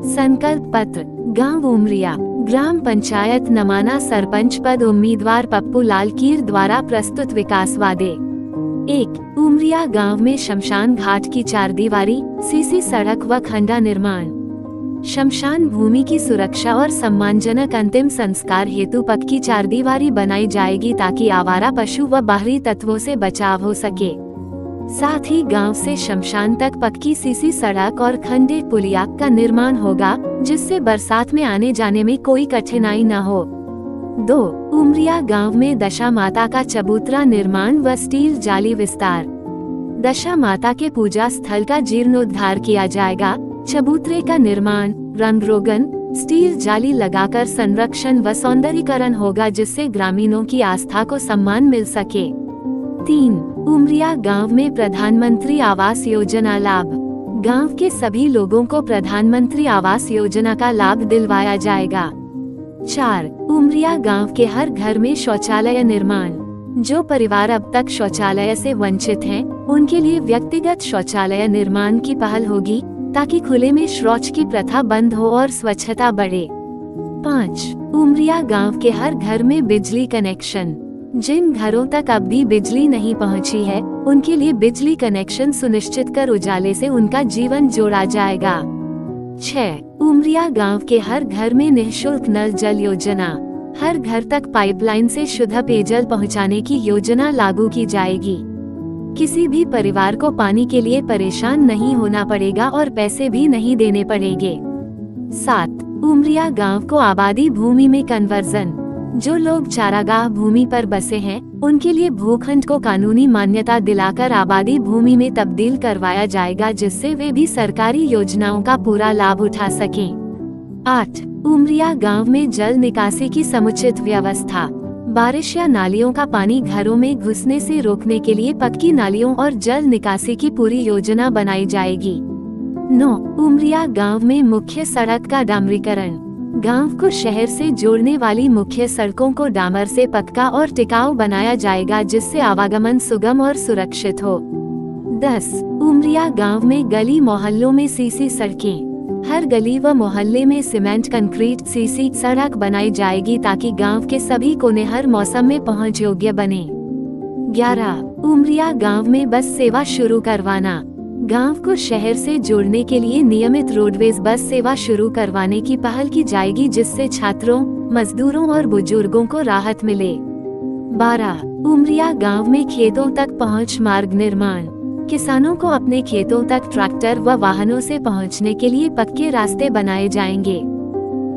संकल्प पत्र। गांव उमरिया ग्राम पंचायत नमाना सरपंच पद उम्मीदवार पप्पू लाल कीर द्वारा प्रस्तुत विकास वादे। 1। उमरिया गांव में शमशान घाट की 4 दीवारी, सीसी सड़क व खंडा निर्माण। शमशान भूमि की सुरक्षा और सम्मानजनक अंतिम संस्कार हेतु पक्की 4 दीवारी बनाई जाएगी ताकि आवारा पशु व बाहरी तत्वों से बचाव हो सके। साथ ही गांव से शमशान तक पक्की सीसी सड़क और खंडे पुलिया का निर्माण होगा, जिससे बरसात में आने जाने में कोई कठिनाई न हो। 2। उमरिया गांव में दशा माता का चबूतरा निर्माण व स्टील जाली विस्तार। दशा माता के पूजा स्थल का जीर्णोद्धार किया जाएगा। चबूतरे का निर्माण, रंग रोगन, स्टील जाली लगाकर संरक्षण व सौंदर्यीकरण होगा, जिससे ग्रामीणों की आस्था को सम्मान मिल सके। 3। उमरिया गांव में प्रधानमंत्री आवास योजना लाभ। गांव के सभी लोगों को प्रधानमंत्री आवास योजना का लाभ दिलवाया जाएगा। 4। उमरिया गांव के हर घर में शौचालय निर्माण। जो परिवार अब तक शौचालय से वंचित हैं, उनके लिए व्यक्तिगत शौचालय निर्माण की पहल होगी, ताकि खुले में शौच की प्रथा बंद हो और स्वच्छता बढ़े। 5। उमरिया गांव के हर घर में बिजली कनेक्शन। जिन घरों तक अब भी बिजली नहीं पहुंची है, उनके लिए बिजली कनेक्शन सुनिश्चित कर उजाले से उनका जीवन जोड़ा जाएगा। 6। उमरिया गांव के हर घर में निःशुल्क नल जल योजना। हर घर तक पाइपलाइन से शुद्ध पेयजल पहुंचाने की योजना लागू की जाएगी। किसी भी परिवार को पानी के लिए परेशान नहीं होना पड़ेगा और पैसे भी नहीं देने पड़ेंगे। 7। उमरिया गांव को आबादी भूमि में कन्वर्जन। जो लोग चारागाह भूमि पर बसे हैं, उनके लिए भूखंड को कानूनी मान्यता दिलाकर आबादी भूमि में तब्दील करवाया जाएगा, जिससे वे भी सरकारी योजनाओं का पूरा लाभ उठा सकें। 8। उमरिया गांव में जल निकासी की समुचित व्यवस्था। बारिश या नालियों का पानी घरों में घुसने से रोकने के लिए पक्की नालियों और जल निकासी की पूरी योजना बनाई जाएगी। 9। उमरिया गांव में मुख्य सड़क का डामरीकरण। गांव को शहर से जोड़ने वाली मुख्य सड़कों को डामर से पक्का और टिकाऊ बनाया जाएगा, जिससे आवागमन सुगम और सुरक्षित हो। 10। उमरिया गांव में गली मोहल्लों में सीसी सड़कें। हर गली व मोहल्ले में सीमेंट कंक्रीट सीसी सड़क बनाई जाएगी, ताकि गांव के सभी कोने हर मौसम में पहुंच योग्य बने। 11। उमरिया गांव में बस सेवा शुरू करवाना। गांव को शहर से जोड़ने के लिए नियमित रोडवेज बस सेवा शुरू करवाने की पहल की जाएगी, जिससे छात्रों, मजदूरों और बुजुर्गों को राहत मिले। 12। उमरिया गांव में खेतों तक पहुंच मार्ग निर्माण। किसानों को अपने खेतों तक ट्रैक्टर व वाहनों से पहुंचने के लिए पक्के रास्ते बनाए जाएंगे।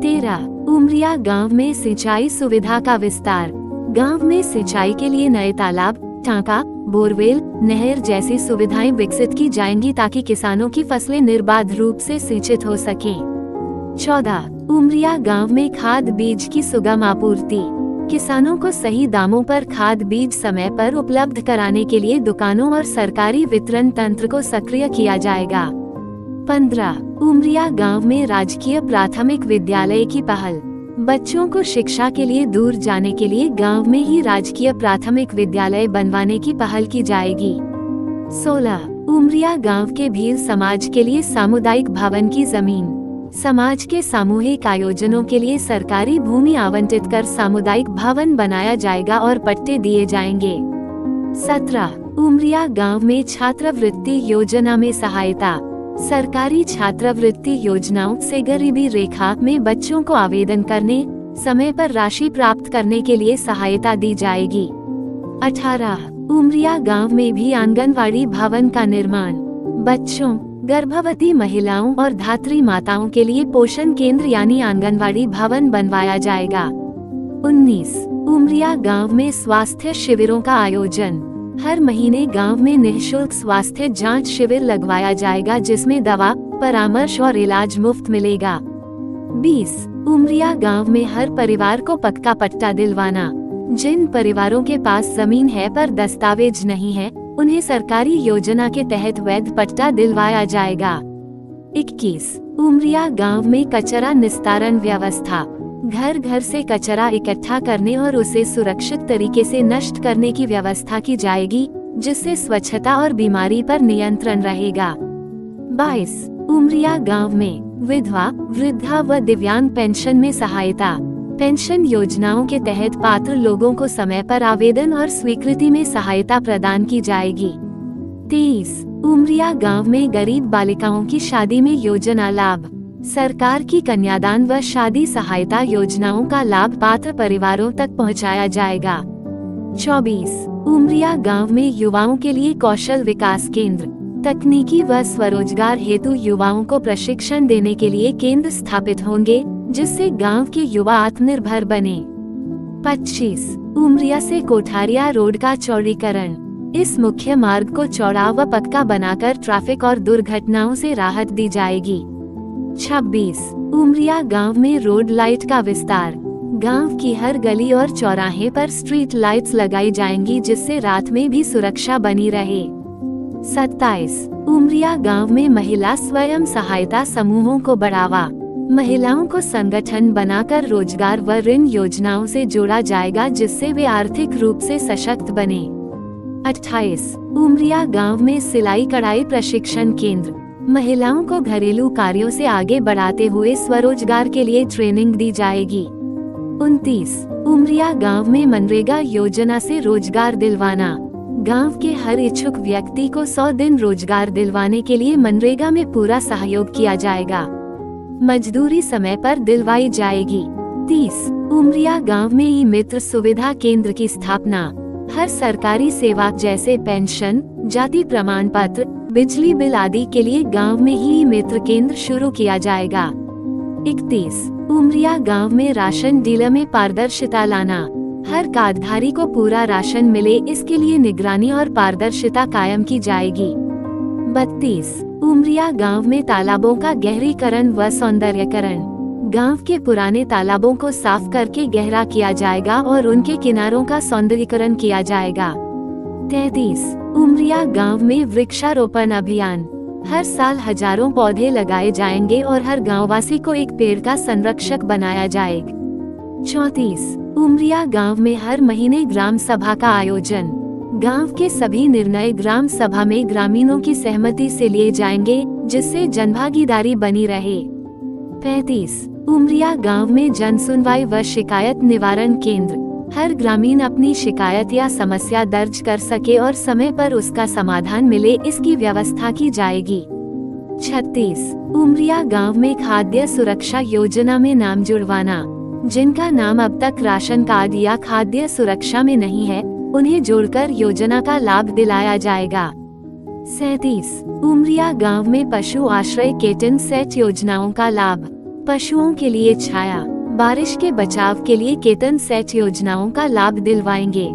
13। उमरिया गांव में सिंचाई सुविधा का विस्तार। गांव में सिंचाई के लिए नए तालाब, टांका, बोरवेल, नहर जैसी सुविधाएं विकसित की जाएंगी, ताकि किसानों की फसलें निर्बाध रूप से सिंचित हो सकें। 14। उमरिया गांव में खाद बीज की सुगम आपूर्ति। किसानों को सही दामों पर खाद बीज समय पर उपलब्ध कराने के लिए दुकानों और सरकारी वितरण तंत्र को सक्रिय किया जाएगा। 15। उमरिया गांव में राजकीय प्राथमिक विद्यालय की पहल। बच्चों को शिक्षा के लिए दूर जाने के लिए गांव में ही राजकीय प्राथमिक विद्यालय बनवाने की पहल की जाएगी। 16। उमरिया गांव के भील समाज के लिए सामुदायिक भवन की जमीन। समाज के सामूहिक आयोजनों के लिए सरकारी भूमि आवंटित कर सामुदायिक भवन बनाया जाएगा और पट्टे दिए जाएंगे। 17। उमरिया गांव में छात्रवृत्ति योजना में सहायता। सरकारी छात्रवृत्ति योजनाओं से गरीबी रेखा में बच्चों को आवेदन करने, समय पर राशि प्राप्त करने के लिए सहायता दी जाएगी। 18। उमरिया गांव में भी आंगनवाड़ी भवन का निर्माण। बच्चों, गर्भवती महिलाओं और धात्री माताओं के लिए पोषण केंद्र यानी आंगनवाड़ी भवन बनवाया जाएगा। 19। उमरिया गांव में स्वास्थ्य शिविरों का आयोजन। हर महीने गांव में निःशुल्क स्वास्थ्य जांच शिविर लगवाया जाएगा, जिसमें दवा, परामर्श और इलाज मुफ्त मिलेगा। 20। उमरिया गांव में हर परिवार को पक्का पट्टा दिलवाना। जिन परिवारों के पास जमीन है पर दस्तावेज नहीं है, उन्हें सरकारी योजना के तहत वैध पट्टा दिलवाया जाएगा। 21। उमरिया गांव में कचरा निस्तारण व्यवस्था। घर घर से कचरा इकट्ठा करने और उसे सुरक्षित तरीके से नष्ट करने की व्यवस्था की जाएगी, जिससे स्वच्छता और बीमारी पर नियंत्रण रहेगा। 22। उमरिया गांव में विधवा, वृद्धा व दिव्यांग पेंशन में सहायता। पेंशन योजनाओं के तहत पात्र लोगों को समय पर आवेदन और स्वीकृति में सहायता प्रदान की जाएगी। 23 उमरिया गांव में गरीब बालिकाओं की शादी में योजना लाभ। सरकार की कन्यादान व शादी सहायता योजनाओं का लाभ पात्र परिवारों तक पहुंचाया जाएगा। 24 उमरिया गांव में युवाओं के लिए कौशल विकास केंद्र। तकनीकी व स्वरोजगार हेतु युवाओं को प्रशिक्षण देने के लिए केंद्र स्थापित होंगे, जिससे गांव के युवा आत्मनिर्भर बने। 25 उमरिया से कोठारिया रोड का चौड़ीकरण। इस मुख्य मार्ग को चौड़ा व पक्का बनाकर ट्रैफिक और दुर्घटनाओं से राहत दी जाएगी। 26 उमरिया गांव में रोड लाइट का विस्तार। गांव की हर गली और चौराहे पर स्ट्रीट लाइट्स लगाई जाएंगी, जिससे रात में भी सुरक्षा बनी रहे। 27 उमरिया गांव में महिला स्वयं सहायता समूहों को बढ़ावा। महिलाओं को संगठन बनाकर रोजगार व ऋण योजनाओं से जोड़ा जाएगा, जिससे वे आर्थिक रूप से सशक्त बने। 28 उमरिया गांव में सिलाई कढ़ाई प्रशिक्षण केंद्र। महिलाओं को घरेलू कार्यों से आगे बढ़ाते हुए स्वरोजगार के लिए ट्रेनिंग दी जाएगी। 29 उमरिया गांव में मनरेगा योजना से रोजगार दिलवाना। गांव के हर इच्छुक व्यक्ति को 100 दिन रोजगार दिलवाने के लिए मनरेगा में पूरा सहयोग किया जाएगा। मजदूरी समय पर दिलवाई जाएगी। 30 उमरिया गांव में ई मित्र सुविधा केंद्र की स्थापना। हर सरकारी सेवा जैसे पेंशन, जाति प्रमाण पत्र, बिजली बिल आदि के लिए गांव में ही मित्र केंद्र शुरू किया जाएगा। 31 उमरिया गांव में राशन डीलर में पारदर्शिता लाना। हर कार्डधारी को पूरा राशन मिले, इसके लिए निगरानी और पारदर्शिता कायम की जाएगी। 32 उमरिया गांव में तालाबों का गहरीकरण व सौंदर्यकरण। गांव के पुराने तालाबों को साफ करके गहरा किया जाएगा और उनके किनारों का सौंदर्यीकरण किया जाएगा। 33 उमरिया गांव में वृक्षारोपण अभियान। हर साल हजारों पौधे लगाए जाएंगे और हर गांववासी को एक पेड़ का संरक्षक बनाया जाएगा। 34 उमरिया गांव में हर महीने ग्राम सभा का आयोजन। गांव के सभी निर्णय ग्राम सभा में ग्रामीणों की सहमति से लिए जाएंगे, जिससे जनभागीदारी बनी रहे। 35 उमरिया गांव में जन सुनवाई व शिकायत निवारण केंद्र। हर ग्रामीण अपनी शिकायत या समस्या दर्ज कर सके और समय पर उसका समाधान मिले, इसकी व्यवस्था की जाएगी। 36 उमरिया गांव में खाद्य सुरक्षा योजना में नाम जुड़वाना। जिनका नाम अब तक राशन कार्ड या खाद्य सुरक्षा में नहीं है, उन्हें जोड़कर योजना का लाभ दिलाया जाएगा। 37 उमरिया गांव में पशु आश्रय केटन सेट योजनाओं का लाभ। पशुओं के लिए छाया, बारिश के बचाव के लिए केतन सेट योजनाओं का लाभ दिलवाएंगे।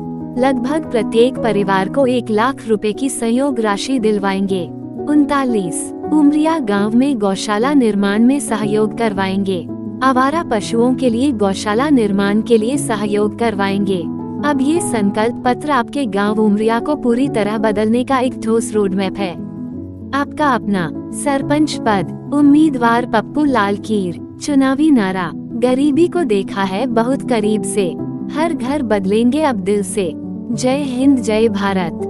लगभग प्रत्येक परिवार को 1 लाख रुपए की सहयोग राशि दिलवाएंगे। 39 उमरिया गांव में गौशाला निर्माण में सहयोग करवाएंगे। आवारा पशुओं के लिए गौशाला निर्माण के लिए सहयोग करवाएंगे। अब ये संकल्प पत्र आपके गांव उमरिया को पूरी तरह बदलने का एक ठोस रोड मैप है। आपका अपना सरपंच पद, उम्मीदवार पप्पू लाल कीर। चुनावी नारा, गरीबी को देखा है बहुत करीब से, हर घर बदलेंगे अब दिल से। जय हिंद, जय भारत।